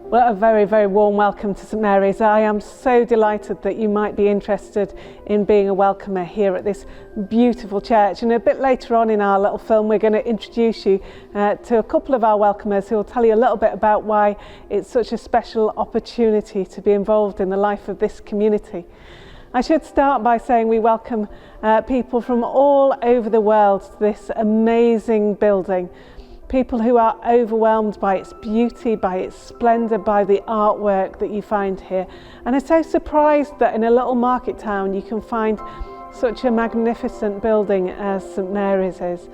Well, a very, very warm welcome to St Mary's. I am so delighted that you might be interested in being a welcomer here at this beautiful church. And a bit later on in our little film, we're going to introduce you to a couple of our welcomers who will tell you a little bit about why it's such a special opportunity to be involved in the life of this community. I should start by saying we welcome people from all over the world to this amazing building. People who are overwhelmed by its beauty, by its splendour, by the artwork that you find here, and are so surprised that in a little market town you can find such a magnificent building as St Mary's is.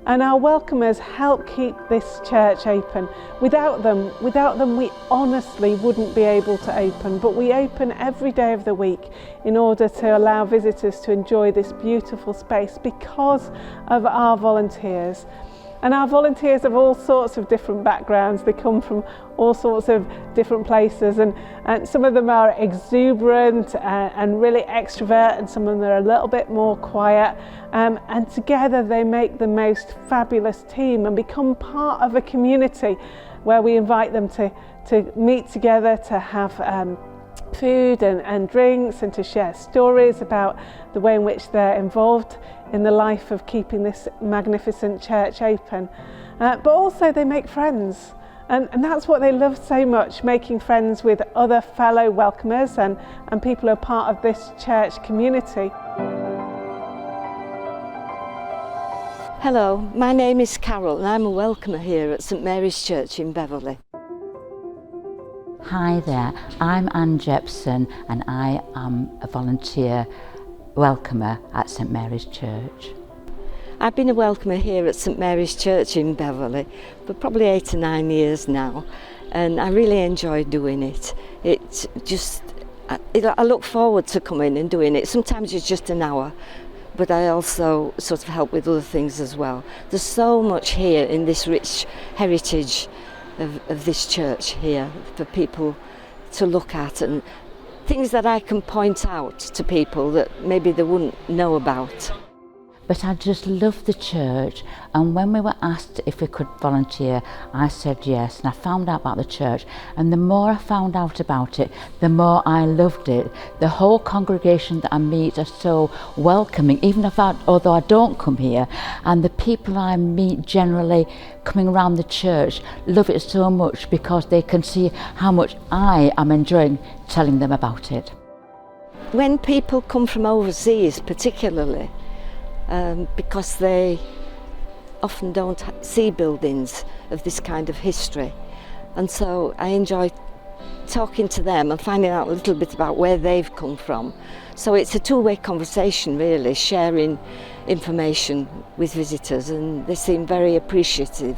And our welcomers help keep this church open. Without them we honestly wouldn't be able to open, but we open every day of the week in order to allow visitors to enjoy this beautiful space because of our volunteers. And our volunteers have all sorts of different backgrounds. They come from all sorts of different places, and some of them are exuberant and really extrovert, and some of them are a little bit more quiet. And together they make the most fabulous team and become part of a community where we invite them to meet together, to have food and drinks, and to share stories about the way in which they're involved in the life of keeping this magnificent church open. But also they make friends, and that's what they love so much, making friends with other fellow welcomers and people who are part of this church community. Hello, my name is Carol and I'm a welcomer here at St Mary's Church in Beverley. Hi there, I'm Anne Jepson and I am a volunteer welcomer at St Mary's Church. I've been a welcomer here at St Mary's Church in Beverley for probably 8 or 9 years now, and I really enjoy doing it. I look forward to coming and doing it. Sometimes it's just an hour, but I also sort of help with other things as well. There's so much here in this rich heritage of this church here for people to look at, and things that I can point out to people that maybe they wouldn't know about. But I just love the church, and when we were asked if we could volunteer, I said yes, and I found out about the church, and the more I found out about it, the more I loved it. The whole congregation that I meet are so welcoming, even although I don't come here, and the people I meet generally coming around the church love it so much because they can see how much I am enjoying telling them about it. When people come from overseas particularly, because they often don't see buildings of this kind of history, and so I enjoy talking to them and finding out a little bit about where they've come from. So it's a two-way conversation really, sharing information with visitors, and they seem very appreciative.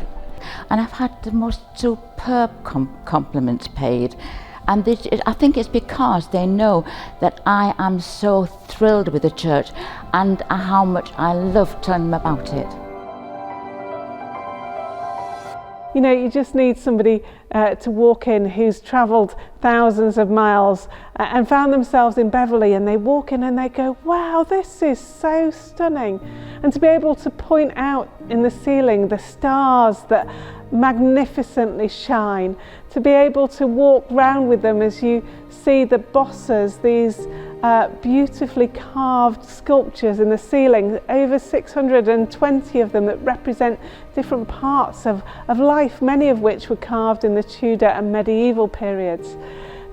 And I've had the most superb compliments paid. And I think it's because they know that I am so thrilled with the church and how much I love telling them about it. You know, you just need somebody to walk in who's travelled thousands of miles and found themselves in Beverley, and they walk in and they go, wow, this is so stunning. And to be able to point out in the ceiling the stars that magnificently shine, to be able to walk round with them as you see the bosses, these beautifully carved sculptures in the ceiling, over 620 of them that represent different parts of life, many of which were carved in the Tudor and medieval periods.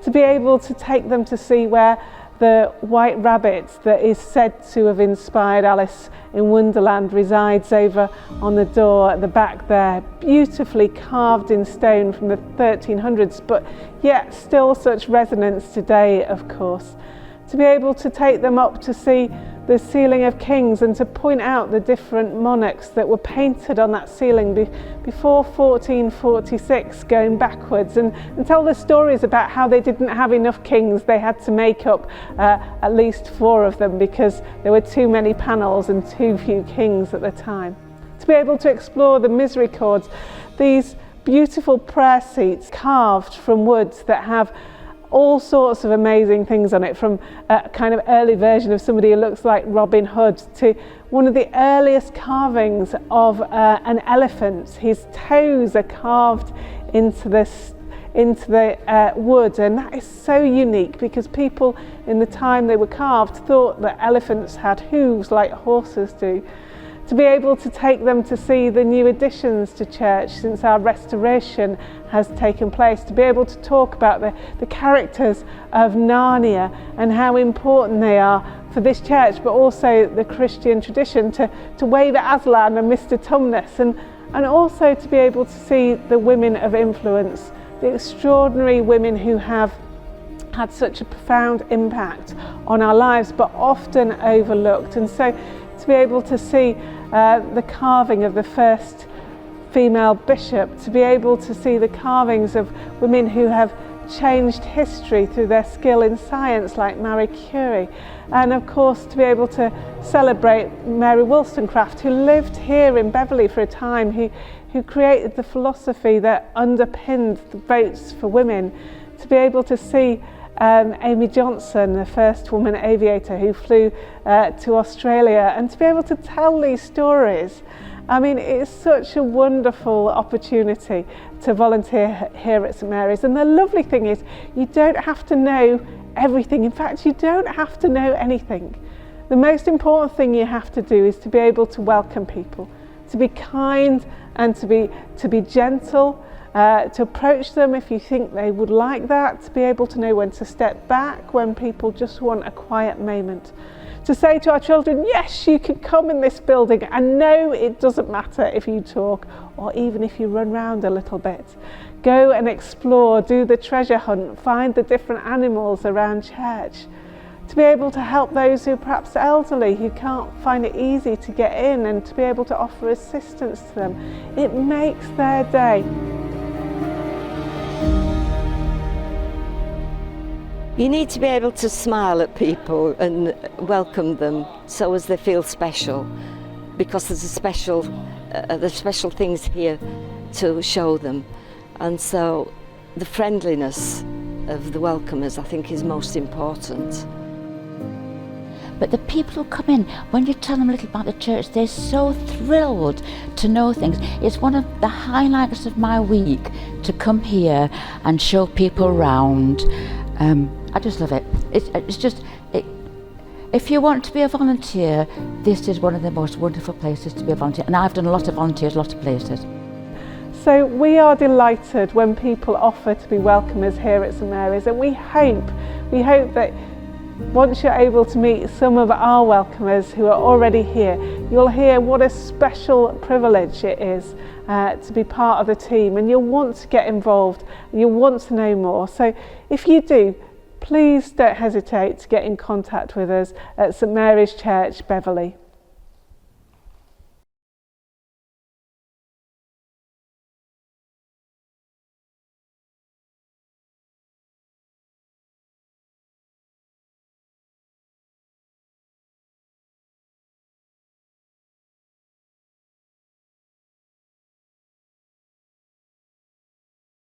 To be able to take them to see where the white rabbit that is said to have inspired Alice in Wonderland resides over on the door at the back there, beautifully carved in stone from the 1300s, but yet still such resonance today, of course. To be able to take them up to see the ceiling of Kings and to point out the different monarchs that were painted on that ceiling before 1446, going backwards, and tell the stories about how they didn't have enough kings. They had to make up at least 4 of them because there were too many panels and too few kings at the time. To be able to explore the misericords, these beautiful prayer seats carved from wood that have all sorts of amazing things on it, from a kind of early version of somebody who looks like Robin Hood to one of the earliest carvings of an elephant. His toes are carved into into the wood, and that is so unique because people in the time they were carved thought that elephants had hooves like horses do. To be able to take them to see the new additions to church since our restoration has taken place, to be able to talk about the characters of Narnia and how important they are for this church, but also the Christian tradition, to wave at Aslan and Mr. Tumnus, and also to be able to see the women of influence, the extraordinary women who have had such a profound impact on our lives but often overlooked. And so to be able to see the carving of the first female bishop, to be able to see the carvings of women who have changed history through their skill in science like Marie Curie, and of course to be able to celebrate Mary Wollstonecraft, who lived here in Beverley for a time, who created the philosophy that underpinned the votes for women, to be able to see Amy Johnson, the first woman aviator who flew to Australia, and to be able to tell these stories. I mean, it's such a wonderful opportunity to volunteer here at St Mary's, and the lovely thing is you don't have to know everything. In fact, you don't have to know anything. The most important thing you have to do is to be able to welcome people, to be kind and to be gentle, to approach them if you think they would like that, to be able to know when to step back when people just want a quiet moment, to say to our children, yes, you can come in this building, and no, it doesn't matter if you talk or even if you run around a little bit. Go and explore, do the treasure hunt, find the different animals around church, to be able to help those who are perhaps elderly, who can't find it easy to get in, and to be able to offer assistance to them. It makes their day. You need to be able to smile at people and welcome them so as they feel special, because there's special things here to show them. And so the friendliness of the welcomers, I think, is most important. But the people who come in, when you tell them a little about the church, they're so thrilled to know things. It's one of the highlights of my week to come here and show people around. I just love it. It's just, if you want to be a volunteer, this is one of the most wonderful places to be a volunteer. And I've done a lot of volunteers, a lot of places. So we are delighted when people offer to be welcomers here at St Mary's, and we hope that once you're able to meet some of our welcomers who are already here, you'll hear what a special privilege it is to be part of the team, and you'll want to get involved and you'll want to know more. So if you do, please don't hesitate to get in contact with us at St Mary's Church, Beverley.